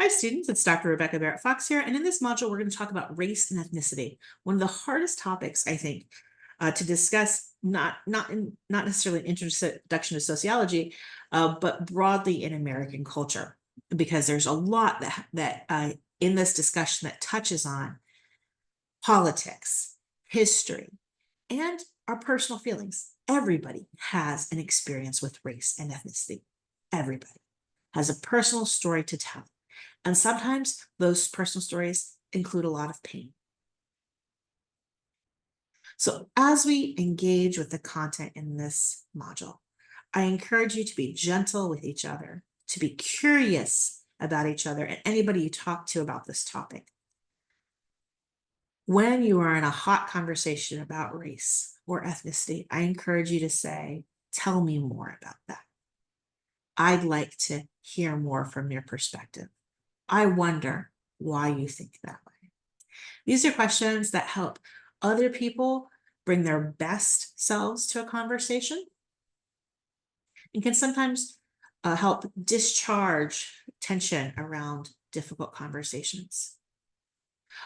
Hi students, it's Dr. Rebecca Barrett-Fox here, and in this module we're going to talk about race and ethnicity. One of the hardest topics, I think, to discuss, not necessarily an introduction to sociology, but broadly in American culture, because there's a lot that in this discussion that touches on politics, history, and our personal feelings. Everybody has an experience with race and ethnicity. Everybody has a personal story to tell. And sometimes those personal stories include a lot of pain. So as we engage with the content in this module, I encourage you to be gentle with each other, to be curious about each other and anybody you talk to about this topic. When you are in a hot conversation about race or ethnicity, I encourage you to say, tell me more about that. I'd like to hear more from your perspective. I wonder why you think that way. These are questions that help other people bring their best selves to a conversation and can sometimes help discharge tension around difficult conversations.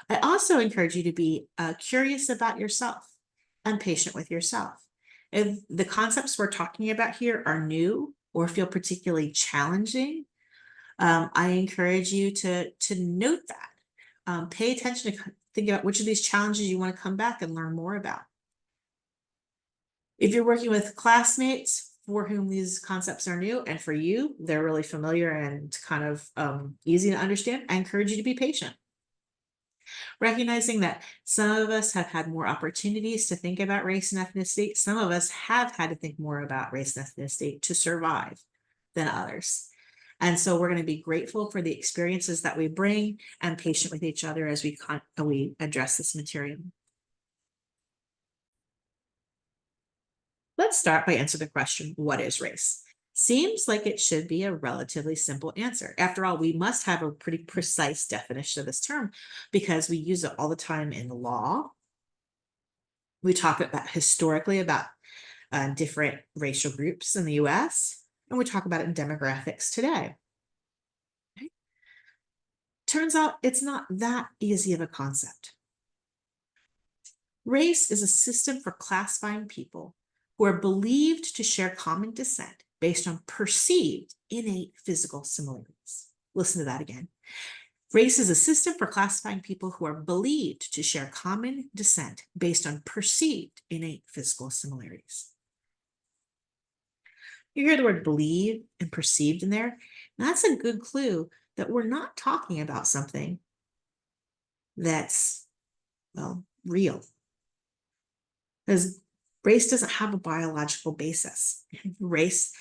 I also encourage you to be curious about yourself and patient with yourself. If the concepts we're talking about here are new or feel particularly challenging, I encourage you to note that. Pay attention to think about which of these challenges you want to come back and learn more about. If you're working with classmates for whom these concepts are new and for you, they're really familiar and kind of easy to understand, I encourage you to be patient. Recognizing that some of us have had more opportunities to think about race and ethnicity. Some of us have had to think more about race and ethnicity to survive than others. And so we're going to be grateful for the experiences that we bring and patient with each other as we address this material. Let's start by answering the question, what is race? Seems like it should be a relatively simple answer. After all, we must have a pretty precise definition of this term because we use it all the time in law. We talk about historically about different racial groups in the US, and we talk about it in demographics today. Okay. Turns out it's not that easy of a concept. Race is a system for classifying people who are believed to share common descent based on perceived innate physical similarities. Listen to that again. Race is a system for classifying people who are believed to share common descent based on perceived innate physical similarities. You hear the word believe and perceived in there. That's a good clue that we're not talking about something that's, well, real. Because race doesn't have a biological basis. Race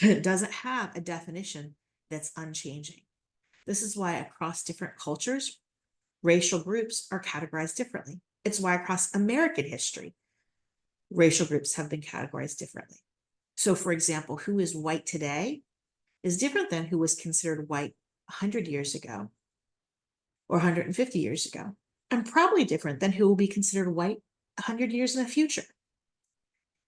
doesn't have a definition that's unchanging. This is why across different cultures, racial groups are categorized differently. It's why across American history, racial groups have been categorized differently. So for example, who is white today is different than who was considered white 100 years ago or 150 years ago, and probably different than who will be considered white 100 years in the future.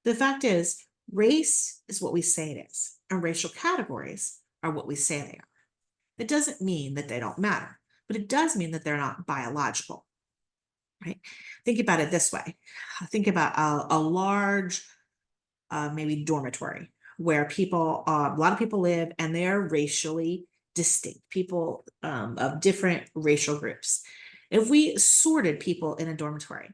The fact is, race is what we say it is, and racial categories are what we say they are. It doesn't mean that they don't matter, but it does mean that they're not biological, right? Think about it this way. Think about a large, maybe dormitory where people, a lot of people live and they are racially distinct, people of different racial groups. If we sorted people in a dormitory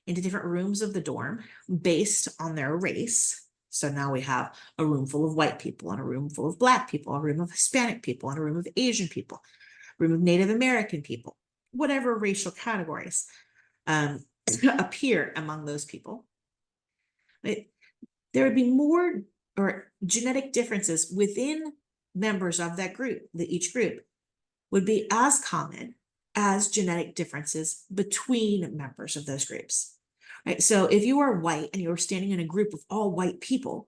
into different rooms of the dorm based on their race, so now we have a room full of white people and a room full of Black people, a room of Hispanic people and a room of Asian people, a room of Native American people, whatever racial categories appear among those people. There would be more or genetic differences within members of that group, that each group would be as common as genetic differences between members of those groups. Right? So if you are white and you're standing in a group of all white people,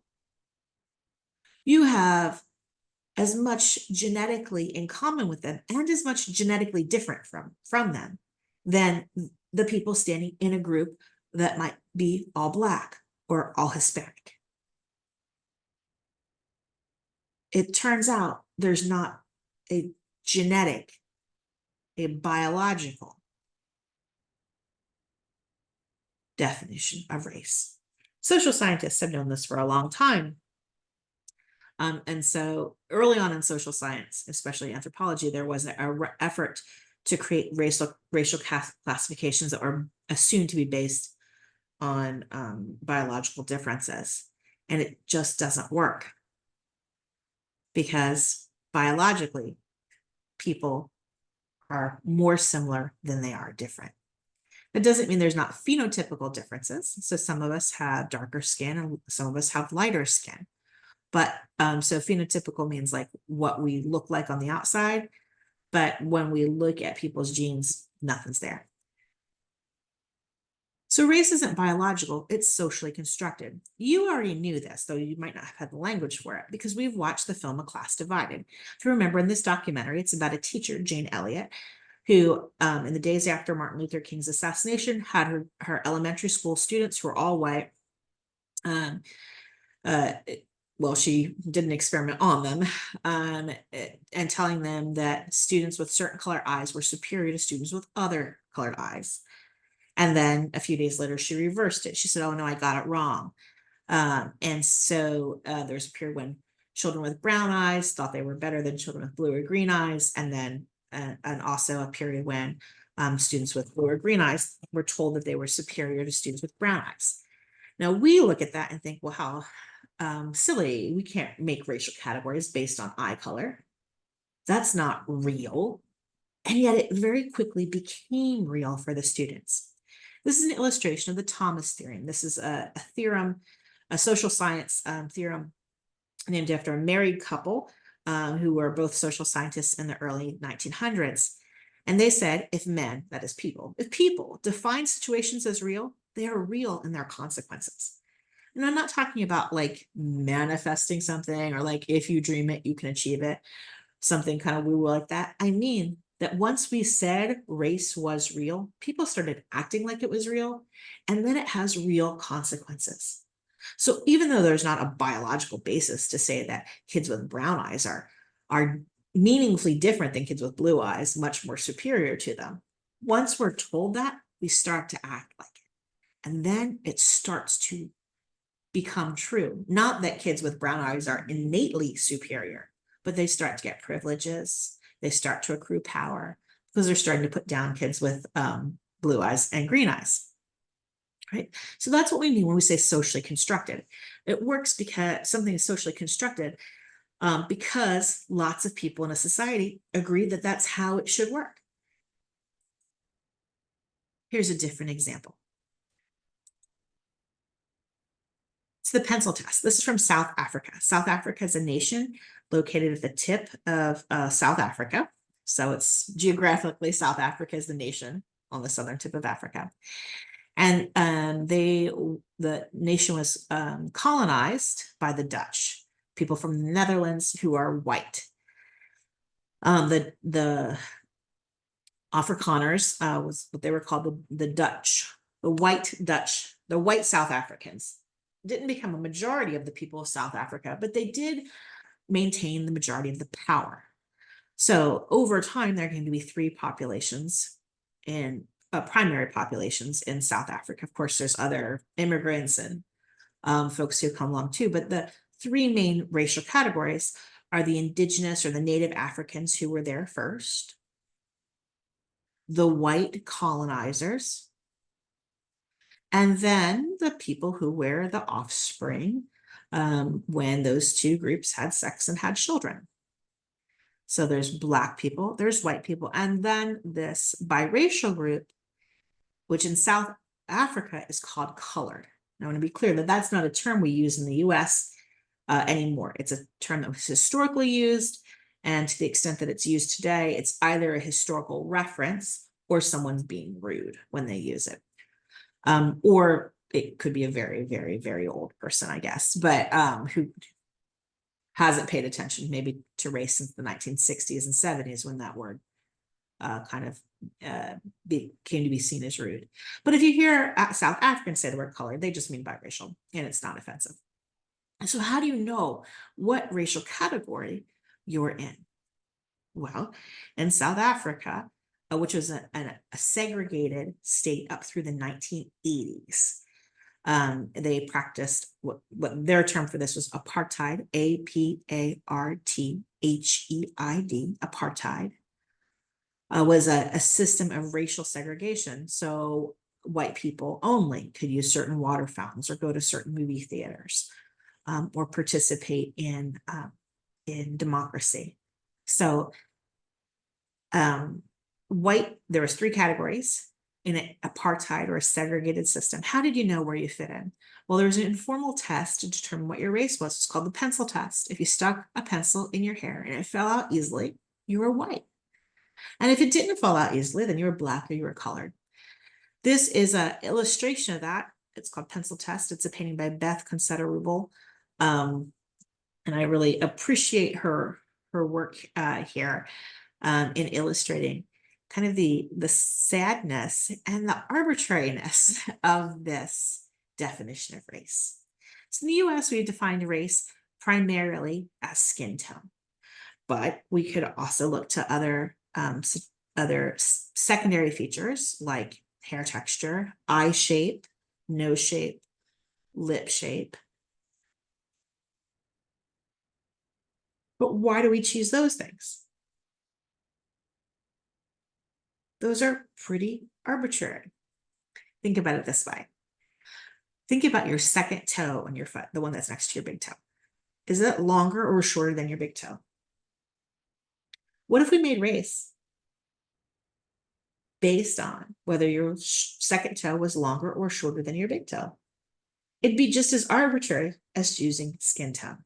you have as much genetically in common with them and as much genetically different from them than the people standing in a group that might be all Black or all Hispanic. It turns out there's not a genetic a biological definition of race. Social scientists have known this for a long time. And so early on in social science, especially anthropology, there was an effort to create racial classifications that were assumed to be based on biological differences. And it just doesn't work, because biologically, people are more similar than they are different. That doesn't mean there's not phenotypical differences. So some of us have darker skin and some of us have lighter skin. But so phenotypical means like what we look like on the outside. But when we look at people's genes, nothing's there. So race isn't biological, it's socially constructed. You already knew this, though you might not have had the language for it, because we've watched the film A Class Divided. If you remember, in this documentary, it's about a teacher, Jane Elliott, who in the days after Martin Luther King's assassination had her elementary school students, who were all white. Well, she did an experiment on them, and telling them that students with certain colored eyes were superior to students with other colored eyes. And then a few days later, she reversed it. She said, oh no, I got it wrong. And so there's a period when children with brown eyes thought they were better than children with blue or green eyes. And then, and also a period when students with blue or green eyes were told that they were superior to students with brown eyes. Now we look at that and think, well, how silly. We can't make racial categories based on eye color. That's not real. And yet it very quickly became real for the students. This is an illustration of the Thomas theorem. This is a theorem, a social science theorem named after a married couple who were both social scientists in the early 1900s. And they said, if men, that is people, if people define situations as real, they are real in their consequences. And I'm not talking about like manifesting something or like if you dream it, you can achieve it, something kind of woo-woo like that. I mean that once we said race was real, people started acting like it was real, and then it has real consequences. So even though there's not a biological basis to say that kids with brown eyes are meaningfully different than kids with blue eyes, much more superior to them, once we're told that, we start to act like it. And then it starts to become true. Not that kids with brown eyes are innately superior, but they start to get privileges. They start to accrue power because they're starting to put down kids with blue eyes and green eyes. Right? So that's what we mean when we say socially constructed. It works because something is socially constructed because lots of people in a society agree that that's how it should work. Here's a different example. It's the pencil test. This is from South Africa. South Africa is a nation located at the tip of South Africa. So it's geographically, South Africa is the nation on the southern tip of Africa. And the nation was colonized by the Dutch, people from the Netherlands who are white. The Afrikaners was what they were called, the Dutch, the white Dutch, the white South Africans. Didn't become a majority of the people of South Africa, but they did maintain the majority of the power. So over time, there are going to be three populations in primary populations in South Africa. Of course, there's other immigrants and folks who come along too, but the three main racial categories are the indigenous or the native Africans who were there first, the white colonizers, and then the people who were the offspring when those two groups had sex and had children. So there's Black people, there's white people, and then this biracial group, which in South Africa is called colored. Now, I want to be clear that that's not a term we use in the US anymore. It's a term that was historically used, and to the extent that it's used today, it's either a historical reference or someone's being rude when they use it. Or it could be a very, very, very old person, I guess, but who hasn't paid attention maybe to race since the 1960s and 70s when that word kind of came to be seen as rude. But if you hear South Africans say the word colored, they just mean biracial, and it's not offensive. And so how do you know what racial category you're in? Well, in South Africa, which was a segregated state up through the 1980s. They practiced what their term for this was apartheid, apartheid, apartheid. Was a system of racial segregation. So white people only could use certain water fountains or go to certain movie theaters, or participate in democracy. So there was 3 categories in an apartheid or a segregated system. How did you know where you fit in? Well, there was an informal test to determine what your race was. It's called the pencil test. If you stuck a pencil in your hair and it fell out easily, you were white. And if it didn't fall out easily, then you were Black or you were colored. This is an illustration of that. It's called Pencil Test. It's a painting by Beth Concetta-Rubel. And I really appreciate her work here in illustrating kind of the sadness and the arbitrariness of this definition of race. So in the US, we defined race primarily as skin tone, but we could also look to other secondary features like hair texture, eye shape, nose shape, lip shape. But why do we choose those things? Those are pretty arbitrary. Think about it this way. Think about your second toe on your foot, the one that's next to your big toe. Is it longer or shorter than your big toe? What if we made race based on whether your second toe was longer or shorter than your big toe? It'd be just as arbitrary as choosing skin tone.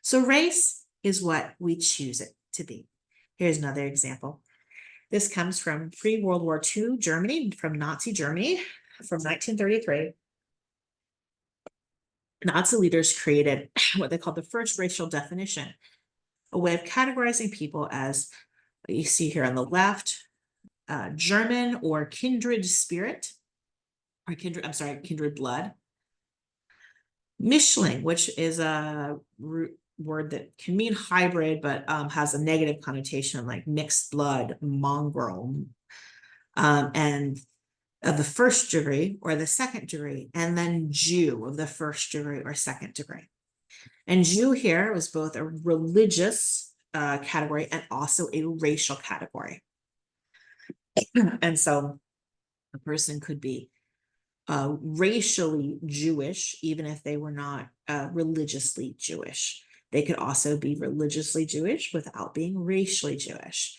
So race is what we choose it to be. Here's another example. This comes from pre-World War II Germany, from Nazi Germany, from 1933. Nazi leaders created what they called the first racial definition, a way of categorizing people as, you see here on the left, German or kindred spirit, or kindred blood. Mischling, which is a word that can mean hybrid, but has a negative connotation like mixed blood, mongrel, and of the first degree or the second degree, and then Jew of the first degree or second degree. And Jew here was both a religious category and also a racial category. And so a person could be racially Jewish, even if they were not religiously Jewish. They could also be religiously Jewish without being racially Jewish.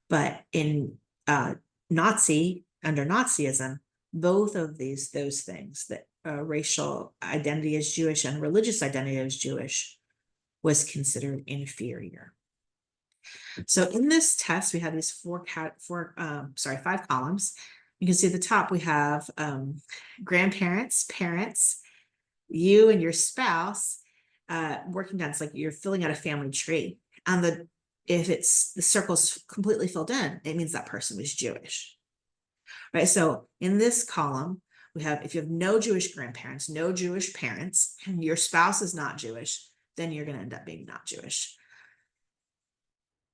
But in under Nazism, both of those things, that racial identity as Jewish and religious identity as Jewish, was considered inferior. So in this test, we had these 5 columns. You can see at the top we have grandparents, parents, you and your spouse working down. It's like you're filling out a family tree. And if the circle's completely filled in, it means that person was Jewish. Right. So in this column, we have, if you have no Jewish grandparents, no Jewish parents, and your spouse is not Jewish, then you're going to end up being not Jewish.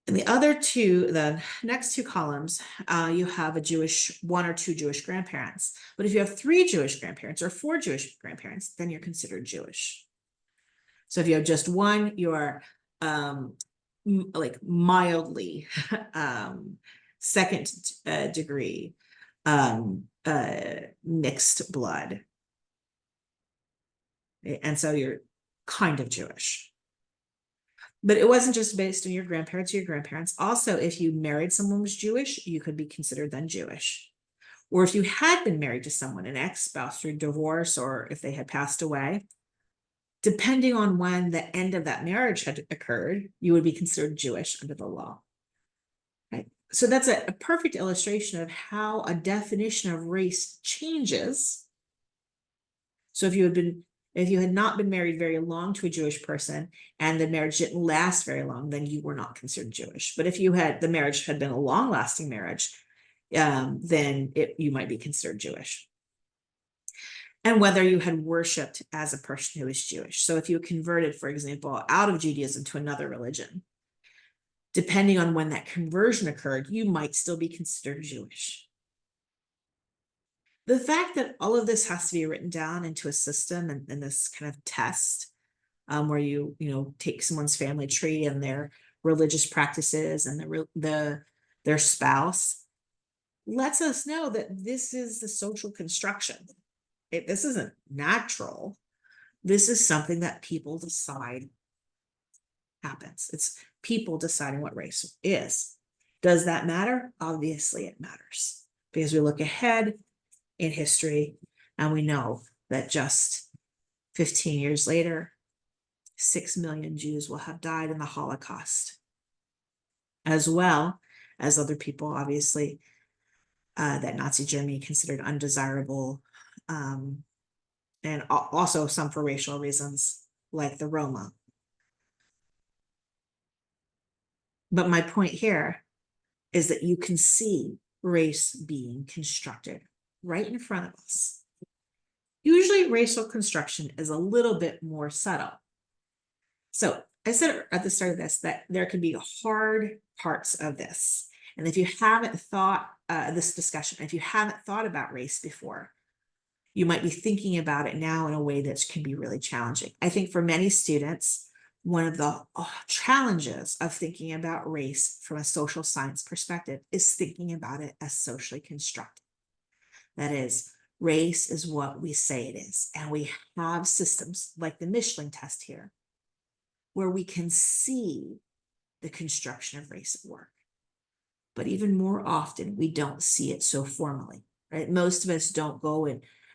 In the other two, the next 2 columns, you have a 1 or 2 Jewish grandparents. But if you have 3 Jewish grandparents or 4 Jewish grandparents, then you're considered Jewish. So if you have just 1, you are like mildly second degree mixed blood. And so you're kind of Jewish. But it wasn't just based on your grandparents or your grandparents. Also, if you married someone who was Jewish, you could be considered then Jewish. Or if you had been married to someone, an ex-spouse through divorce, or if they had passed away, depending on when the end of that marriage had occurred, you would be considered Jewish under the law. Right? So that's a perfect illustration of how a definition of race changes. So if you had not been married very long to a Jewish person and the marriage didn't last very long, then you were not considered Jewish. But if the marriage had been a long-lasting marriage, then you might be considered Jewish. And whether you had worshipped as a person who is Jewish. So if you converted, for example, out of Judaism to another religion, depending on when that conversion occurred, you might still be considered Jewish. The fact that all of this has to be written down into a system and this kind of test, where you take someone's family tree and their religious practices and their spouse, lets us know that this is the social construction. This isn't natural. This is something that people decide happens. It's people deciding what race is. Does that matter? Obviously it matters, because we look ahead in history and we know that just 15 years later, 6 million Jews will have died in the Holocaust, as well as other people, obviously, that Nazi Germany considered undesirable, and also some for racial reasons, like the Roma. But my point here is that you can see race being constructed right in front of us. Usually racial construction is a little bit more subtle. So I said at the start of this that there could be hard parts of this. And if you haven't thought this discussion, if you haven't thought about race before, you might be thinking about it now in a way that can be really challenging. I think for many students, one of the challenges of thinking about race from a social science perspective is thinking about it as socially constructed. That is, race is what we say it is. And we have systems like the Michelin test here, where we can see the construction of race at work. But even more often, we don't see it so formally, right? Most of us don't go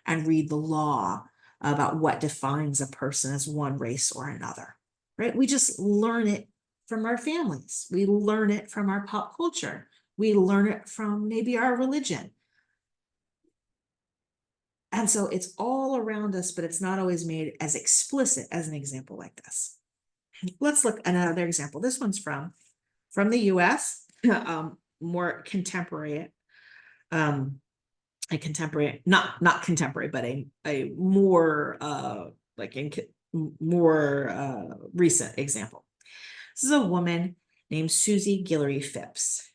and read the law about what defines a person as one race or another, right? We just learn it from our families. We learn it from our pop culture. We learn it from maybe our religion. And so it's all around us, but it's not always made as explicit as an example like this. Let's look at another example. This one's from the US, more contemporary, a contemporary, not contemporary, but a more more recent example. This is a woman named Susie Guillory Phipps.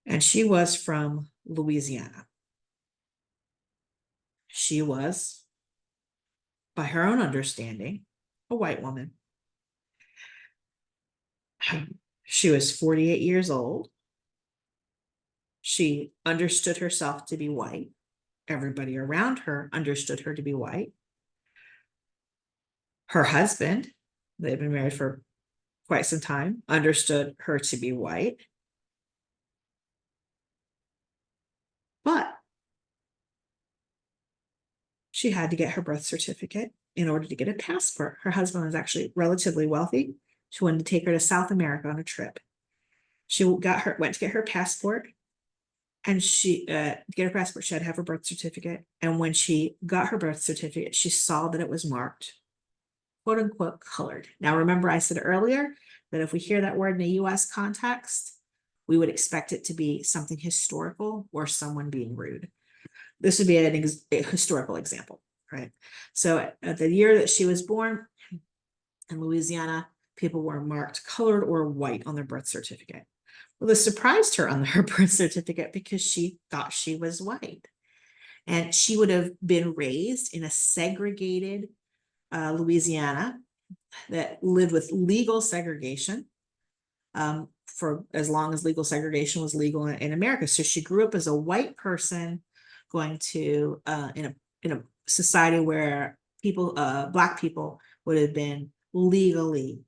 And she was from Louisiana. She was, by her own understanding, a white woman. She was 48 years old. She understood herself to be white. Everybody around her understood her to be white. Her husband, they've been married for quite some time, understood her to be white. But she had to get her birth certificate in order to get a passport. Her husband was actually relatively wealthy. She wanted to take her to South America on a trip. She went to get her passport, and to get her passport, she had to have her birth certificate. And when she got her birth certificate, she saw that it was marked, quote unquote, colored. Now, remember I said earlier that if we hear that word in a US context, we would expect it to be something historical or someone being rude. This would be a historical example, right? So at the year that she was born in Louisiana, people were marked colored or white on their birth certificate. Well, this surprised her on her birth certificate because she thought she was white. And she would have been raised in a segregated Louisiana that lived with legal segregation for as long as legal segregation was legal in America. So she grew up as a white person going to in a society where Black people would have been legally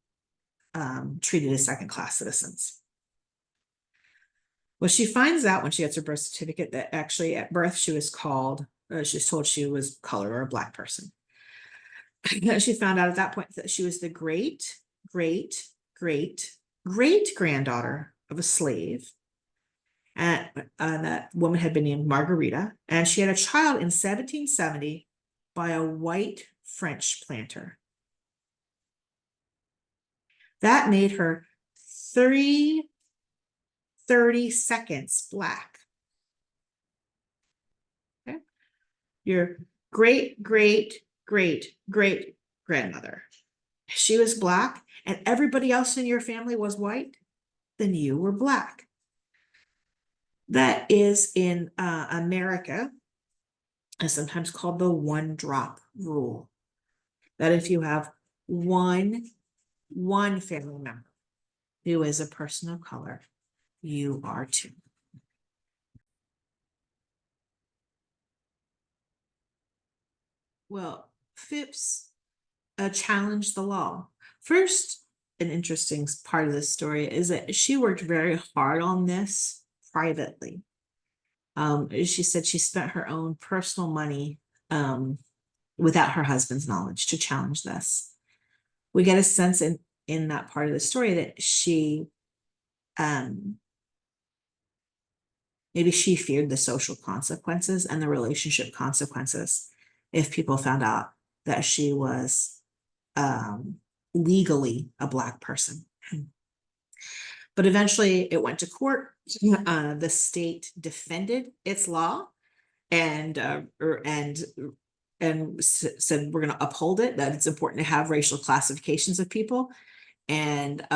treated as second-class citizens. Well, she finds out when she gets her birth certificate that actually at birth she was told she was colored or a Black person. She found out at that point that she was the great, great, great, great granddaughter of a slave. And that woman had been named Margarita, and she had a child in 1770 by a white French planter. That made her 30 seconds Black. Okay? Your great, great, great, great grandmother she was black and everybody else in your family was white, then you were black. That is in America, is sometimes called the one drop rule. That if you have one family member who is a person of color, you are too. Well, Phipps challenged the law. First, an interesting part of this story is that she worked very hard on this privately. She said she spent her own personal money without her husband's knowledge to challenge this. We get a sense in that part of the story that she maybe she feared the social consequences and the relationship consequences if people found out that she was legally a black person. But eventually it went to court. The state defended its law and said we're going to uphold it, that it's important to have racial classifications of people. And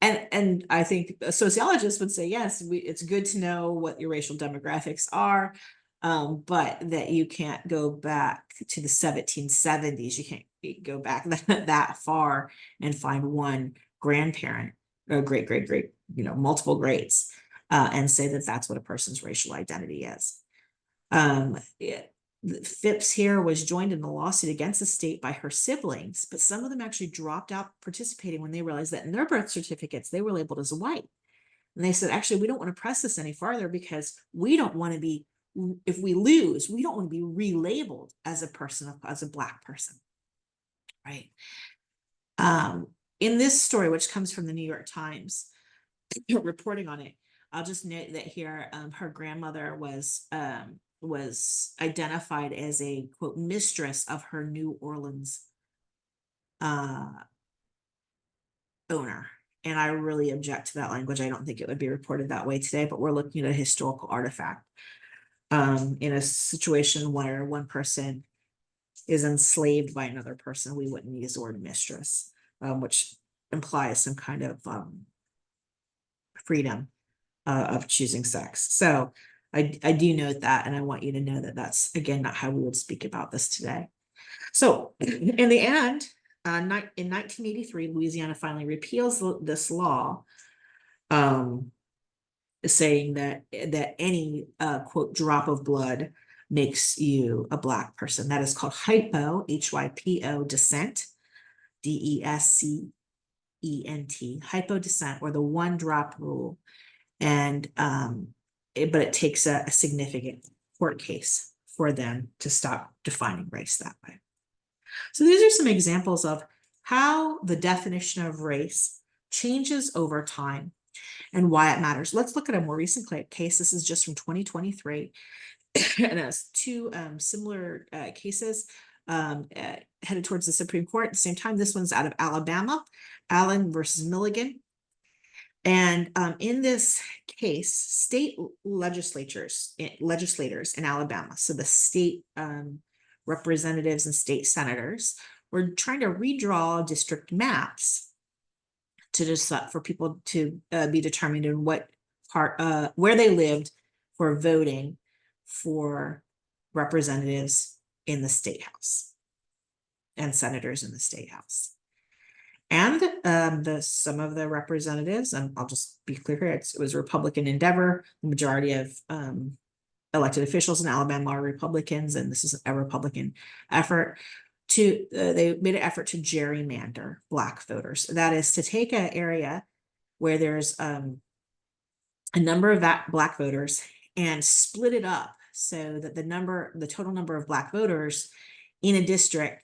and I think sociologists would say, yes, it's good to know what your racial demographics are, but that you can't go back to the 1770s. You can't go back that far and find one grandparent or great, multiple greats, and say that that's what a person's racial identity is. Phipps here was joined in the lawsuit against the state by her siblings, but some of them actually dropped out participating when they realized that in their birth certificates, they were labeled as white. And they said, actually, we don't want to press this any farther because we don't want to be, if we lose, we don't want to be relabeled as a person, as a black person, right? In this story, which comes from the New York Times, reporting on it, I'll just note that here, her grandmother was identified as a quote mistress of her New Orleans owner. And I really object to that language. I don't think it would be reported that way today, but we're looking at a historical artifact in a situation where one person is enslaved by another person. We wouldn't use the word mistress, which implies some kind of freedom of choosing sex. So I do note that, and I want you to know that that's, again, not how we would speak about this today. So in the end, in 1983, Louisiana finally repeals this law, saying that any quote drop of blood makes you a black person. That is called hypo, HYPO descent, DESCENT, hypo descent, or the one drop rule. And but it takes a significant court case for them to stop defining race that way. So these are some examples of how the definition of race changes over time and why it matters. Let's look at a more recent case. This is just from 2023, and it's two similar cases headed towards the Supreme Court at the same time. This one's out of Alabama, Allen versus Milligan. And in this case, state legislators in Alabama, so the state representatives and state senators, were trying to redraw district maps to just for people to be determined in what part where they lived for voting for representatives in the state house and senators in the state house. And some of the representatives, and I'll just be clear here, it was Republican endeavor. The majority of elected officials in Alabama are Republicans, and this is a Republican effort to, they made an effort to gerrymander black voters. That is to take an area where there's a number of black voters and split it up so that the total number of black voters in a district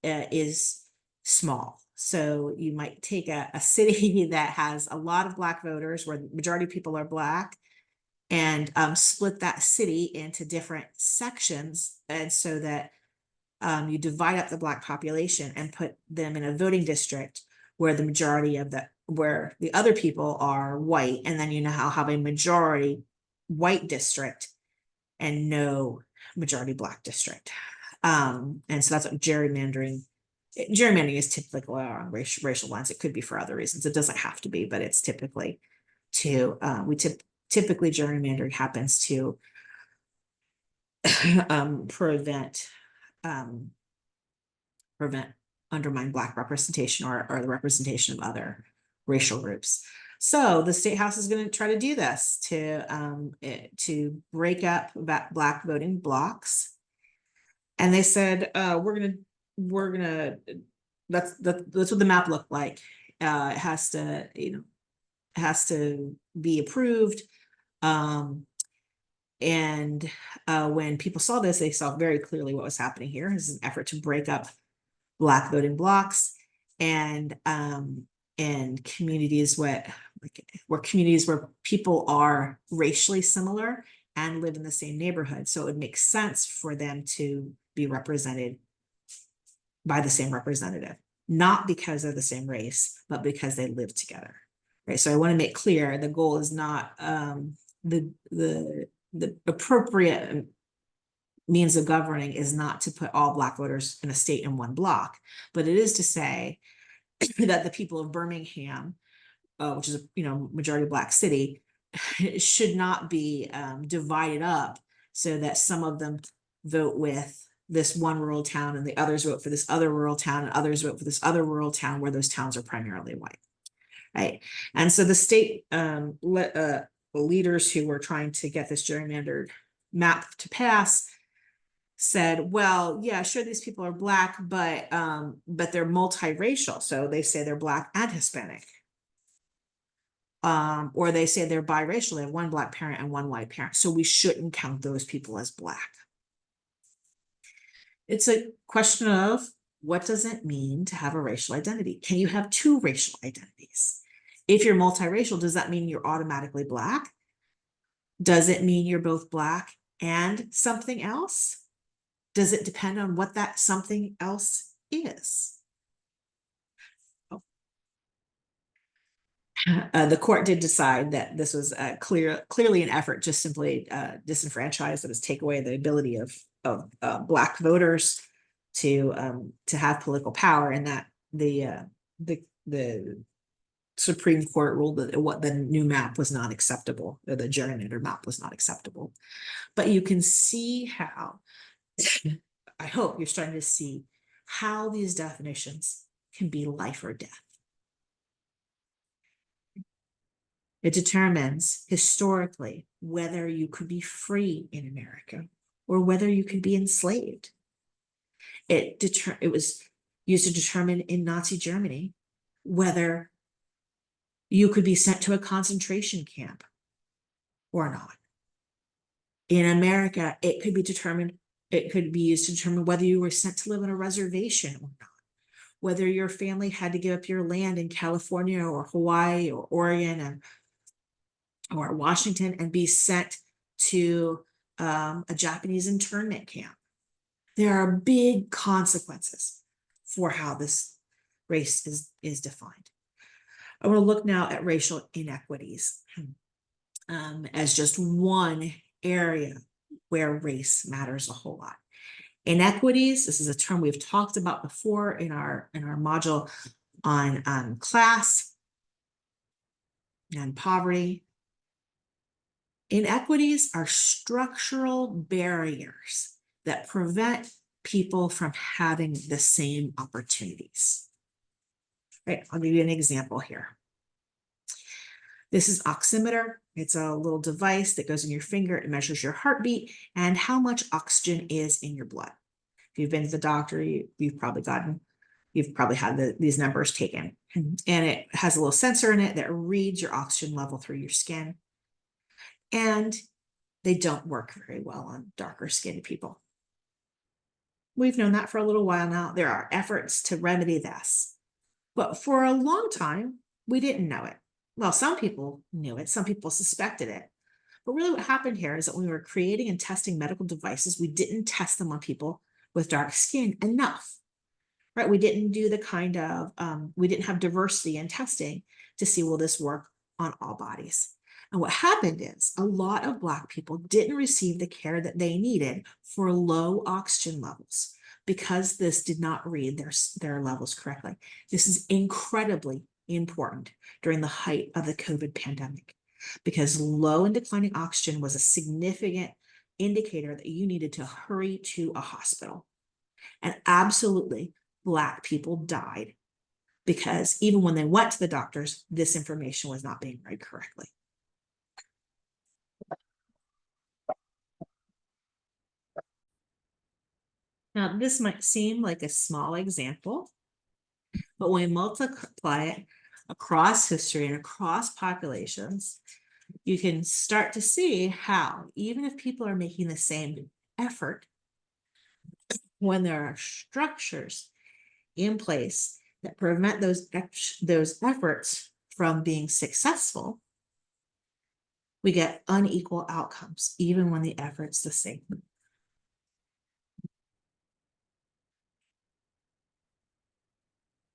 is small. So you might take a city that has a lot of black voters where the majority of people are black, and split that city into different sections, and so that you divide up the black population and put them in a voting district where the majority of where the other people are white, and then you now have a majority white district and no majority black district. And so that's what gerrymandering gerrymandering is typically along racial lines. It could be for other reasons. It doesn't have to be, but it's typically to, typically gerrymandering happens to prevent undermine Black representation or the representation of other racial groups. So the state house is going to try to do this to break up Black voting blocks. And they said, we're gonna that's what the map looked like. It has to, it has to be approved. And when people saw this, they saw very clearly what was happening here. This is an effort to break up Black voting blocks and communities where communities where people are racially similar and live in the same neighborhood. So it would make sense for them to be represented by the same representative, not because they're the same race, but because they live together. Right. So I want to make clear the goal is not the appropriate means of governing is not to put all Black voters in a state in one block, but it is to say that the people of Birmingham, which is a majority Black city, should not be divided up so that some of them vote with this one rural town and the others vote for this other rural town and others vote for this other rural town where those towns are primarily white. Right. And so the state leaders who were trying to get this gerrymandered map to pass said, well, yeah, sure, these people are Black, but they're multiracial. So they say they're Black and Hispanic. Or they say they're biracial. They have one Black parent and one white parent. So we shouldn't count those people as Black. It's a question of what does it mean to have a racial identity? Can you have two racial identities? If you're multiracial, does that mean you're automatically Black? Does it mean you're both Black and something else? Does it depend on what that something else is? The court did decide that this was clearly an effort just simply disenfranchise, that is, take away the ability of Black voters to have political power, and that the Supreme Court ruled that what the new map was not acceptable, or the gerrymandered map was not acceptable. But you can see how, I hope you're starting to see how these definitions can be life or death. It determines historically whether you could be free in America or whether you could be enslaved. It was used to determine in Nazi Germany whether you could be sent to a concentration camp or not. In America, it could be used to determine whether you were sent to live on a reservation or not, whether your family had to give up your land in California or Hawaii or Oregon or Washington and be sent to a Japanese internment camp. There are big consequences for how this race is defined. I want to look now at racial inequities as just one area where race matters a whole lot. Inequities, this is a term we've talked about before in our module on class and poverty. Inequities are structural barriers that prevent people from having the same opportunities. Right, I'll give you an example here. This is oximeter. It's a little device that goes in your finger. It measures your heartbeat and how much oxygen is in your blood. If you've been to the doctor, you've probably had these numbers taken. And it has a little sensor in it that reads your oxygen level through your skin. And they don't work very well on darker skinned people. We've known that for a little while now. There are efforts to remedy this. But for a long time, we didn't know it. Well, some people knew it, some people suspected it. But really what happened here is that when we were creating and testing medical devices, we didn't test them on people with dark skin enough, right? We didn't do the kind of, we didn't have diversity in testing to see, will this work on all bodies? And what happened is a lot of Black people didn't receive the care that they needed for low oxygen levels because this did not read their levels correctly. This is incredibly important during the height of the COVID pandemic, because low and declining oxygen was a significant indicator that you needed to hurry to a hospital. And absolutely, Black people died because even when they went to the doctors, this information was not being read correctly. Now, this might seem like a small example, but when we multiply it across history and across populations, you can start to see how, even if people are making the same effort, when there are structures in place that prevent those efforts from being successful, we get unequal outcomes, even when the effort's the same.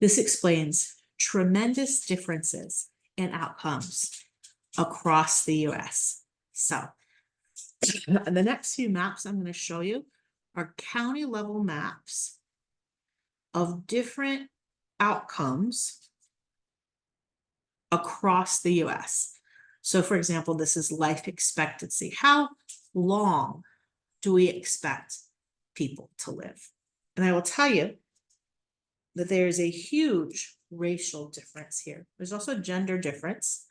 This explains tremendous differences in outcomes across the US. So the next few maps I'm going to show you are county level maps of different outcomes across the US. So for example, this is life expectancy. How long do we expect people to live? And I will tell you that there is a huge racial difference here. There's also gender difference.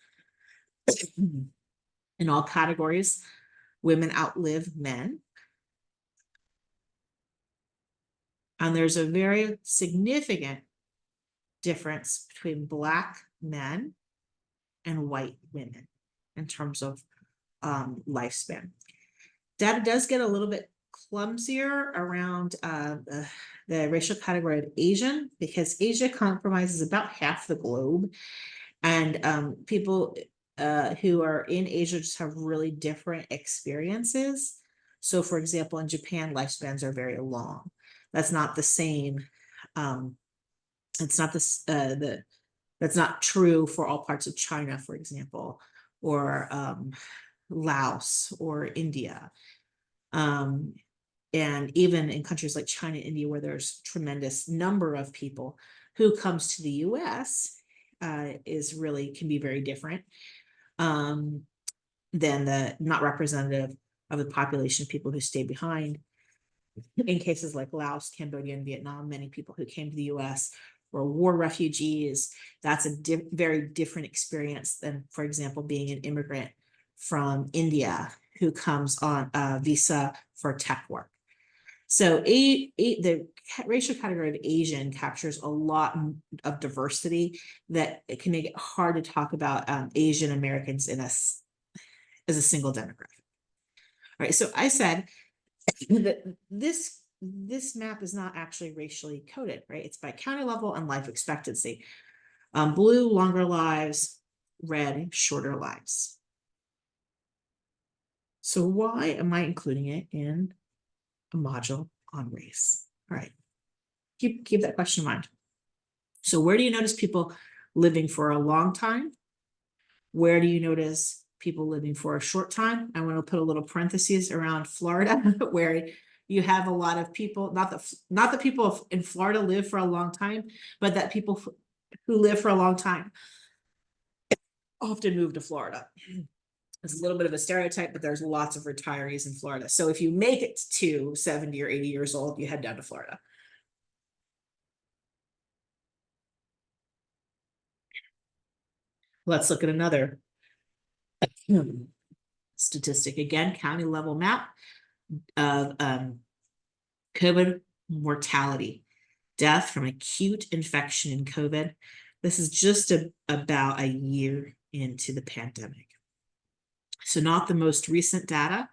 In all categories, women outlive men. And there's a very significant difference between Black men and white women in terms of lifespan. Data does get a little bit clumsier around the racial category of Asian, because Asia compromises about half the globe, and people who are in Asia just have really different experiences. So for example, in Japan, lifespans are very long. That's not the same. It's not that's not true for all parts of China, for example, or Laos or India. And even in countries like China, India, where there's tremendous number of people, who comes to the US can be very different than the not representative of the population of people who stay behind. In cases like Laos, Cambodia, and Vietnam, many people who came to the US were war refugees. That's a very different experience than, for example, being an immigrant from India who comes on a visa for tech work. So the racial category of Asian captures a lot of diversity that it can make it hard to talk about Asian Americans as a single demographic. All right, so I said that this map is not actually racially coded, right? It's by county level and life expectancy. Blue, longer lives, red, shorter lives. So why am I including it in a module on race? All right, keep that question in mind. So where do you notice people living for a long time? Where do you notice people living for a short time? I want to put a little parentheses around Florida, where you have a lot of people, not the people in Florida live for a long time, but that people who live for a long time often move to Florida. It's a little bit of a stereotype, but there's lots of retirees in Florida. So if you make it to 70 or 80 years old, you head down to Florida. Let's look at another statistic. Again, county level map of COVID mortality, death from acute infection in COVID. This is just about a year into the pandemic. So not the most recent data.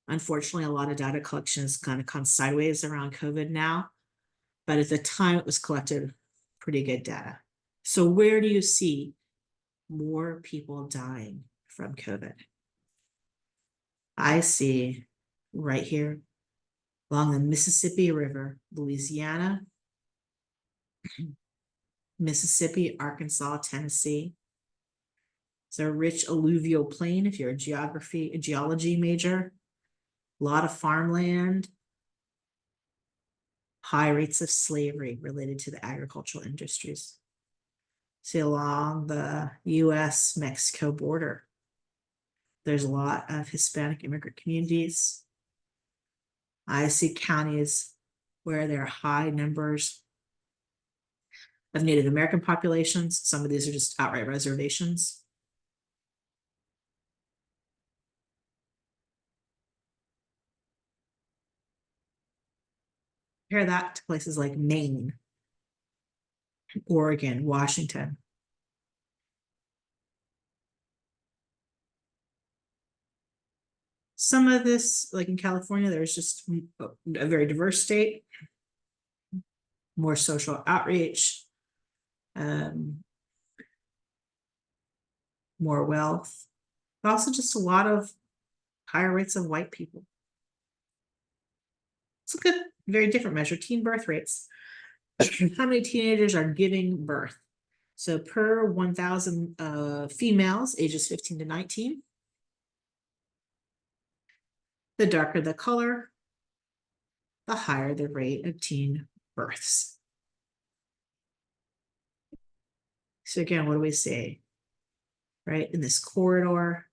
Unfortunately, a lot of data collection has kind of gone sideways around COVID now, but at the time it was collected, pretty good data. So where do you see more people dying from COVID? I see right here along the Mississippi River, Louisiana, Mississippi, Arkansas, Tennessee. It's a rich alluvial plain if you're a geology major. A lot of farmland. high rates of slavery related to the agricultural industries. See, along the US-Mexico border, there's a lot of Hispanic immigrant communities. I see counties where there are high numbers of Native American populations. Some of these are just outright reservations. Compare that to places like Maine, Oregon, Washington. Some of this, like in California, there's just a very diverse state, more social outreach, more wealth, but also just a lot of higher rates of white people. It's a good, very different measure, teen birth rates. How many teenagers are giving birth? So per 1,000 females ages 15 to 19, the darker the color, the higher the rate of teen births. So again, what do we say? Right, in this corridor,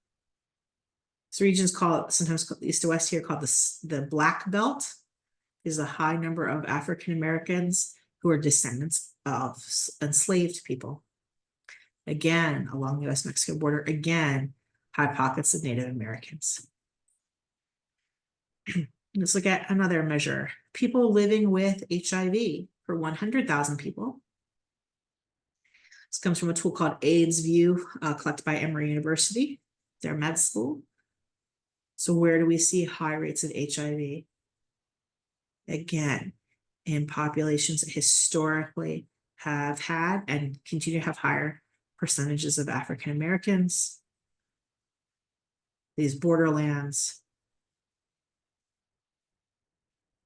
this region is called, sometimes called east to west here, called the Black Belt, is a high number of African Americans who are descendants of enslaved people. Again, along the US-Mexico border, again, high pockets of Native Americans. Let's look at another measure. People living with HIV for 100,000 people. This comes from a tool called AIDS View, collected by Emory University, their med school. So where do we see high rates of HIV? Again, in populations that historically have had and continue to have higher percentages of African Americans, these borderlands,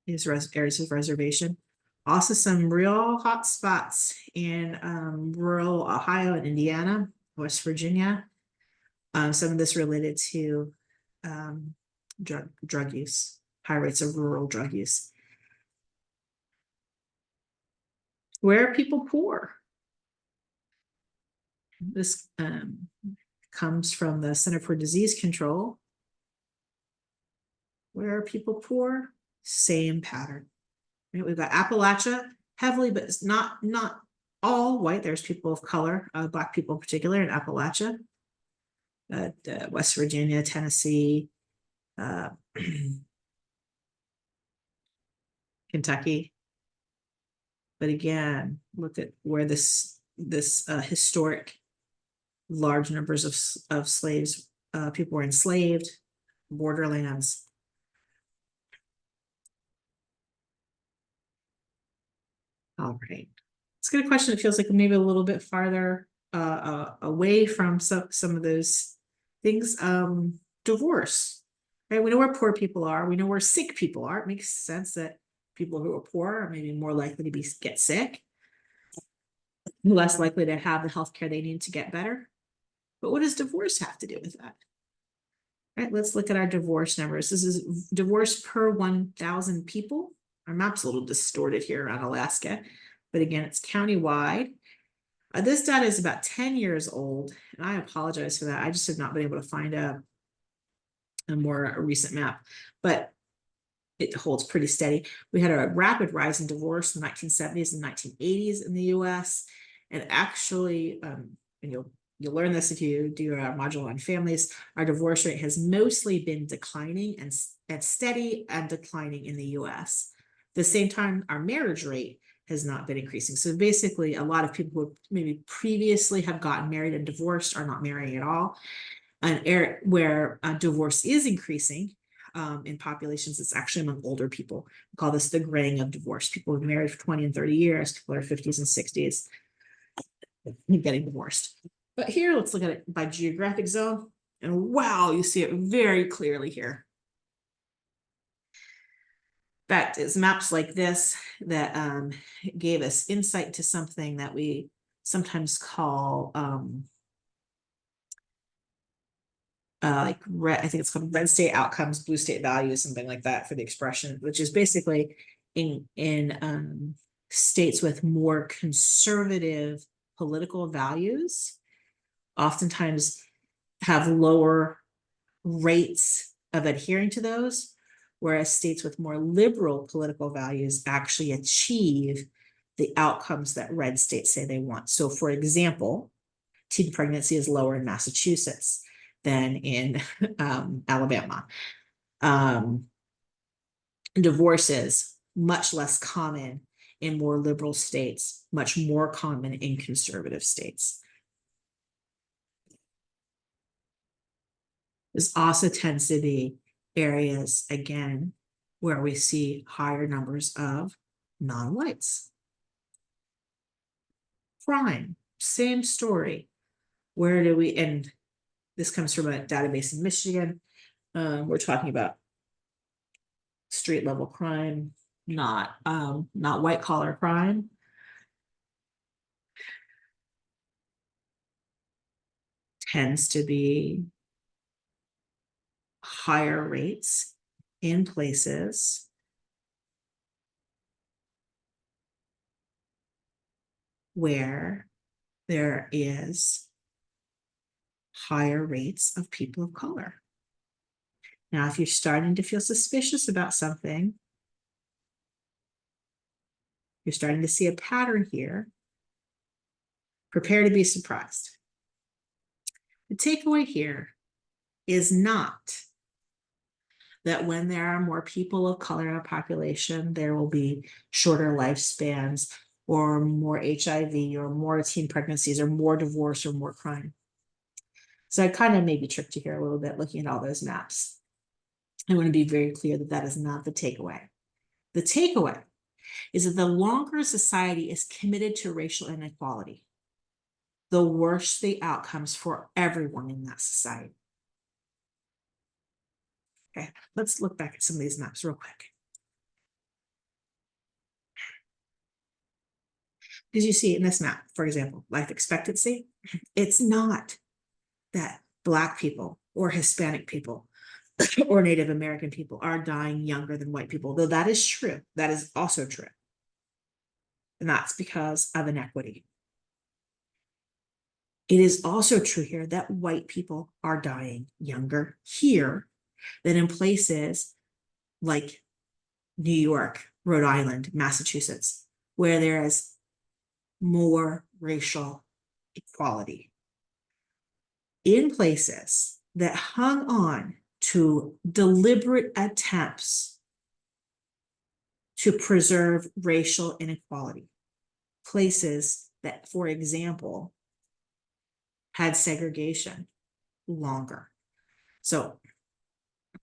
these areas of reservation. Also some real hot spots in rural Ohio and Indiana, West Virginia. Some of this related to drug use, high rates of rural drug use. Where are people poor? This comes from the Center for Disease Control. Where are people poor? Same pattern. Right? We've got Appalachia heavily, but it's not all white. There's people of color, Black people in particular in Appalachia, West Virginia, Tennessee, Kentucky. But again, look at where this historic large numbers of slaves, people were enslaved, borderlands. All right. Let's get a question that feels like maybe a little bit farther away from some of those things. Divorce, right? We know where poor people are. We know where sick people are. It makes sense that people who are poor are maybe more likely to get sick, less likely to have the health care they need to get better. But what does divorce have to do with that? All right, let's look at our divorce numbers. This is divorce per 1,000 people. Our map's a little distorted here around Alaska, but again, it's countywide. This data is about 10 years old, and I apologize for that. I just have not been able to find a more recent map, but it holds pretty steady. We had a rapid rise in divorce in the 1970s and 1980s in the US, and actually, and you'll learn this if you do a module on families, our divorce rate has mostly been declining and steady and declining in the US. At the same time, our marriage rate has not been increasing. So basically, a lot of people who maybe previously have gotten married and divorced are not marrying at all. And where divorce is increasing in populations, it's actually among older people. We call this the graying of divorce. People who've married for 20 and 30 years, people are 50s and 60s, getting divorced. But here, let's look at it by geographic zone. And wow, you see it very clearly here. In fact, it's maps like this that gave us insight to something that we sometimes call like red, I think it's called red state outcomes, blue state values, something like that for the expression, which is basically in states with more conservative political values oftentimes have lower rates of adhering to those, whereas states with more liberal political values actually achieve the outcomes that red states say they want. So, for example, teen pregnancy is lower in Massachusetts than in Alabama. Divorce is much less common in more liberal states, much more common in conservative states. This also tends to be areas, again, where we see higher numbers of non-whites. Crime, same story. Where do we, and this comes from a database in Michigan. We're talking about street level crime, not white collar crime. Tends to be higher rates in places where there is higher rates of people of color. Now, if you're starting to feel suspicious about something, you're starting to see a pattern here, prepare to be surprised. The takeaway here is not that when there are more people of color in a population, there will be shorter lifespans or more HIV or more teen pregnancies or more divorce or more crime. So I kind of maybe tricked you here a little bit looking at all those maps. I want to be very clear that that is not the takeaway. The takeaway is that the longer a society is committed to racial inequality, the worse the outcomes for everyone in that society. Okay, let's look back at some of these maps real quick. As you see in this map, for example, life expectancy, it's not that Black people or Hispanic people or Native American people are dying younger than white people, though that is true. That is also true. And that's because of inequity. It is also true here that white people are dying younger here than in places like New York, Rhode Island, Massachusetts, where there is more racial equality. In places that hung on to deliberate attempts to preserve racial inequality, places that, for example, had segregation longer. So,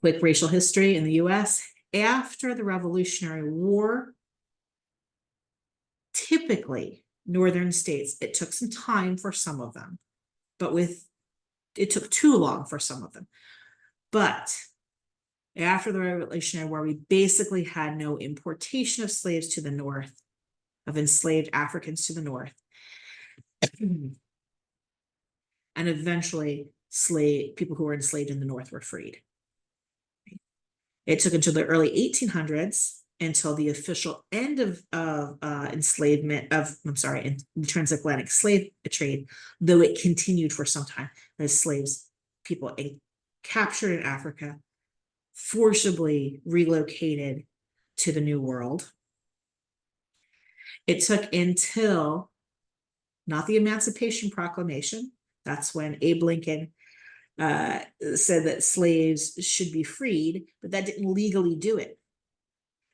quick racial history in the US. After the Revolutionary War, typically northern states, it took some time for some of them, but it took too long for some of them. But after the Revolutionary War, we basically had no importation of slaves to the north, of enslaved Africans to the north. And eventually people who were enslaved in the north were freed. It took until the early 1800s until the official end of enslavement of, in the transatlantic slave trade, though it continued for some time as people captured in Africa, forcibly relocated to the New World. It took until not the Emancipation Proclamation. That's when Abe Lincoln said that slaves should be freed, but that didn't legally do it.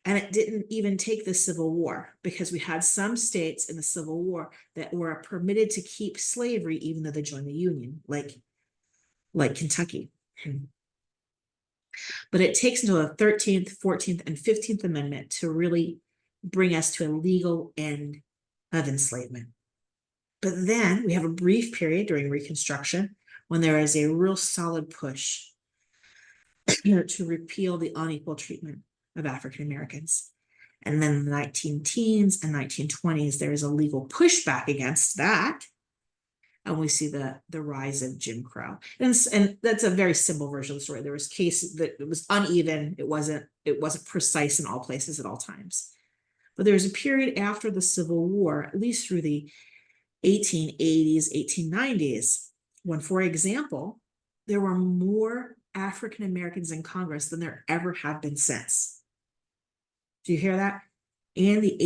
And it didn't even take the Civil War, because we had some states in the Civil War that were permitted to keep slavery even though they joined the Union, like Kentucky. But it takes until the 13th, 14th, and 15th Amendment to really bring us to a legal end of enslavement. But then we have a brief period during Reconstruction when there is a real solid push to repeal the unequal treatment of African Americans. And then in the 19-teens and 1920s, there is a legal pushback against that. And we see the rise of Jim Crow. And that's a very simple version of the story. There was cases that it was uneven. It wasn't precise in all places at all times. But there's a period after the Civil War, at least through the 1880s, 1890s, when, for example, there were more African Americans in Congress than there ever have been since. Do you hear that? In the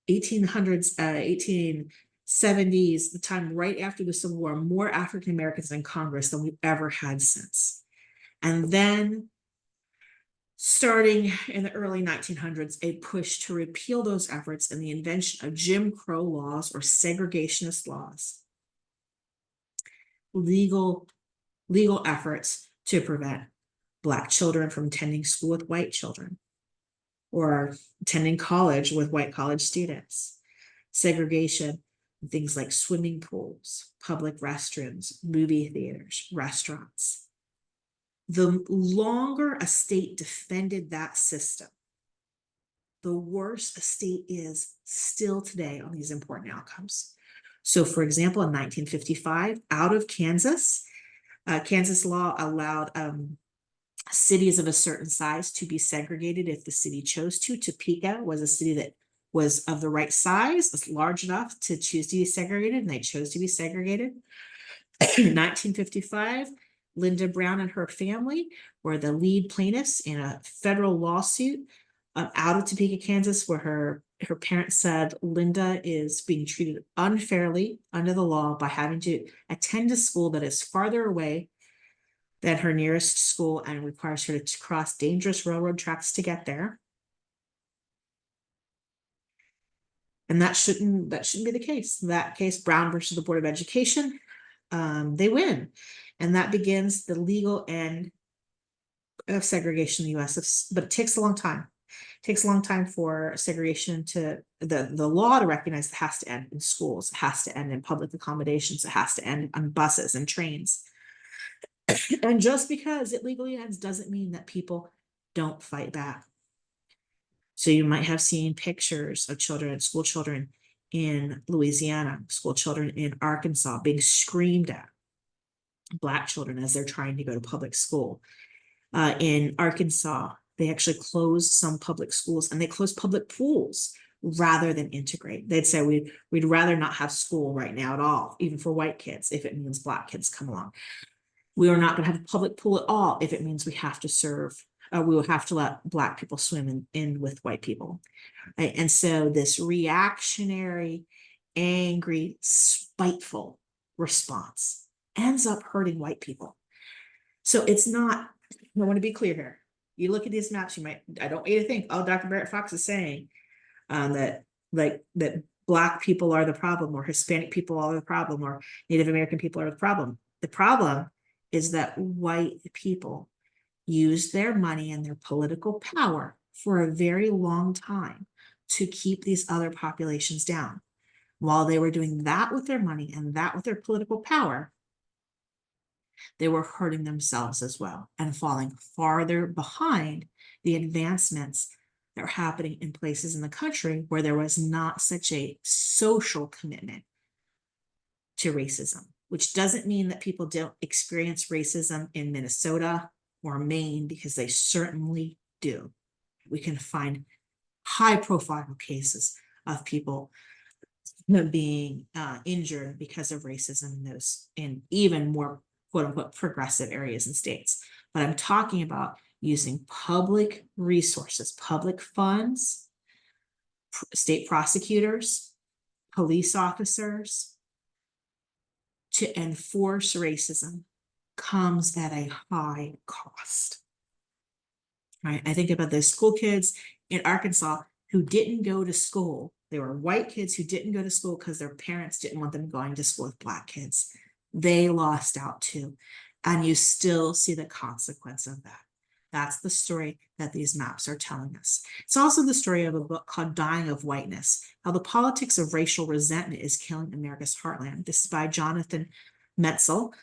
1800s, 1870s, the time right after the Civil War, more African Americans in Congress than we've ever had since. And then starting in the early 1900s, a push to repeal those efforts and the invention of Jim Crow laws or segregationist laws. Legal efforts to prevent Black children from attending school with white children or attending college with white college students. Segregation, things like swimming pools, public restrooms, movie theaters, restaurants. The longer a state defended that system, the worse a state is still today on these important outcomes. So, for example, in 1955, out of Kansas, Kansas law allowed cities of a certain size to be segregated if the city chose to. Topeka was a city that was of the right size, was large enough to choose to be segregated, and they chose to be segregated. In 1955, Linda Brown and her family were the lead plaintiffs in a federal lawsuit out of Topeka, Kansas, where her parents said Linda is being treated unfairly under the law by having to attend a school that is farther away than her nearest school and requires her to cross dangerous railroad tracks to get there. And that shouldn't be the case. In that case, Brown versus the Board of Education, they win. And that begins the legal end of segregation in the US, but it takes a long time. It takes a long time for segregation to, the law to recognize it has to end in schools, it has to end in public accommodations, it has to end on buses and trains. And just because it legally ends doesn't mean that people don't fight back. So you might have seen pictures of children, school children in Louisiana, school children in Arkansas being screamed at, Black children as they're trying to go to public school. In Arkansas, they actually closed some public schools and they closed public pools rather than integrate. They'd say we'd rather not have school right now at all, even for white kids, if it means Black kids come along. We are not going to have a public pool at all if it means we have to serve, we will have to let Black people swim in with white people. Right? And so this reactionary, angry, spiteful response ends up hurting white people. So it's not, I want to be clear here. You look at these maps, I don't want you to think, oh, Dr. Barrett-Fox is saying that Black people are the problem, or Hispanic people are the problem, or Native American people are the problem. The problem is that white people use their money and their political power for a very long time to keep these other populations down. While they were doing that with their money and that with their political power, they were hurting themselves as well and falling farther behind the advancements that were happening in places in the country where there was not such a social commitment to racism, which doesn't mean that people don't experience racism in Minnesota or Maine, because they certainly do. We can find high profile cases of people being injured because of racism in those, in even more quote unquote progressive areas and states. But I'm talking about using public resources, public funds, state prosecutors, police officers to enforce racism comes at a high cost. Right? I think about those school kids in Arkansas who didn't go to school. They were white kids who didn't go to school because their parents didn't want them going to school with Black kids. They lost out too. And you still see the consequence of that. That's the story that these maps are telling us. It's also the story of a book called Dying of Whiteness, How the Politics of Racial Resentment is Killing America's Heartland. This is by Jonathan Metzl.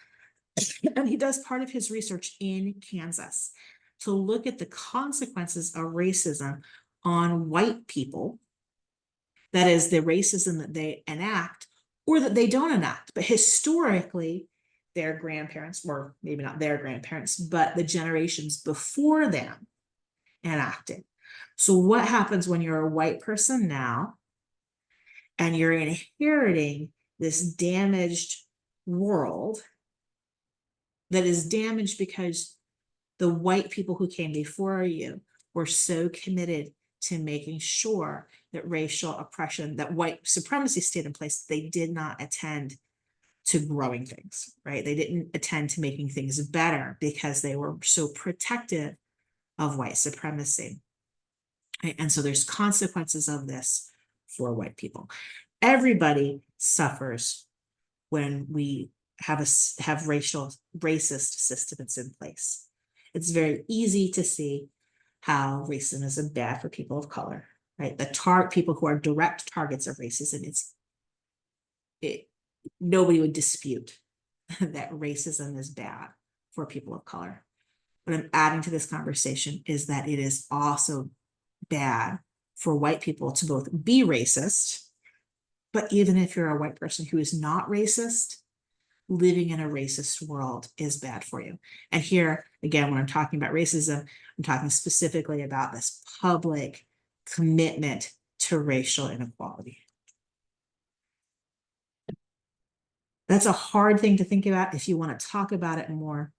And he does part of his research in Kansas to look at the consequences of racism on white people. That is, the racism that they enact or that they don't enact. But historically, their grandparents, or maybe not their grandparents, but the generations before them enacted. So what happens when you're a white person now and you're inheriting this damaged world that is damaged because the white people who came before you were so committed to making sure that racial oppression, that white supremacy stayed in place, they did not attend to growing things, right? They didn't attend to making things better because they were so protective of white supremacy. Right? And so there's consequences of this for white people. Everybody suffers when we have racist systems in place. It's very easy to see how racism is bad for people of color, right? People who are direct targets of racism, nobody would dispute that racism is bad for people of color. What I'm adding to this conversation is that it is also bad for white people to both be racist, but even if you're a white person who is not racist, living in a racist world is bad for you. And here, again, when I'm talking about racism, I'm talking specifically about this public commitment to racial inequality. That's a hard thing to think about. If you want to talk about it more,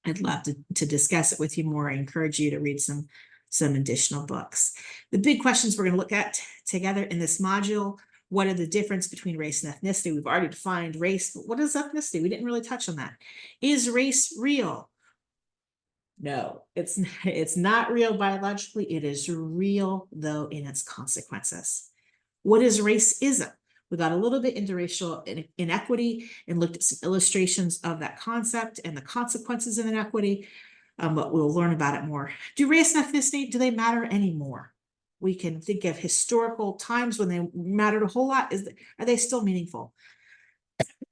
I'd love to discuss it with you more. I encourage you to read some additional books. The big questions we're going to look at together in this module: what are the difference between race and ethnicity? We've already defined race, but what is ethnicity? We didn't really touch on that. Is race real? No, it's not real biologically. It is real, though, in its consequences. What is racism? We got a little bit into racial inequity and looked at some illustrations of that concept and the consequences of inequity, but we'll learn about it more. Do race and ethnicity, do they matter anymore? We can think of historical times when they mattered a whole lot. Are they still meaningful?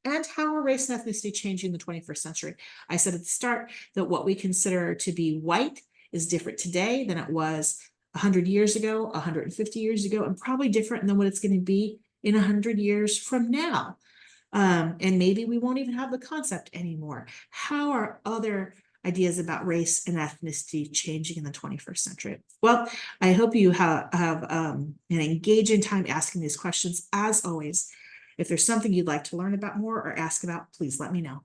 And how are race and ethnicity changing in the 21st century? I said at the start that what we consider to be white is different today than it was 100 years ago, 150 years ago, and probably different than what it's going to be in 100 years from now. And maybe we won't even have the concept anymore. How are other ideas about race and ethnicity changing in the 21st century? Well, I hope you have an engaging time asking these questions. As always, if there's something you'd like to learn about more or ask about, please let me know.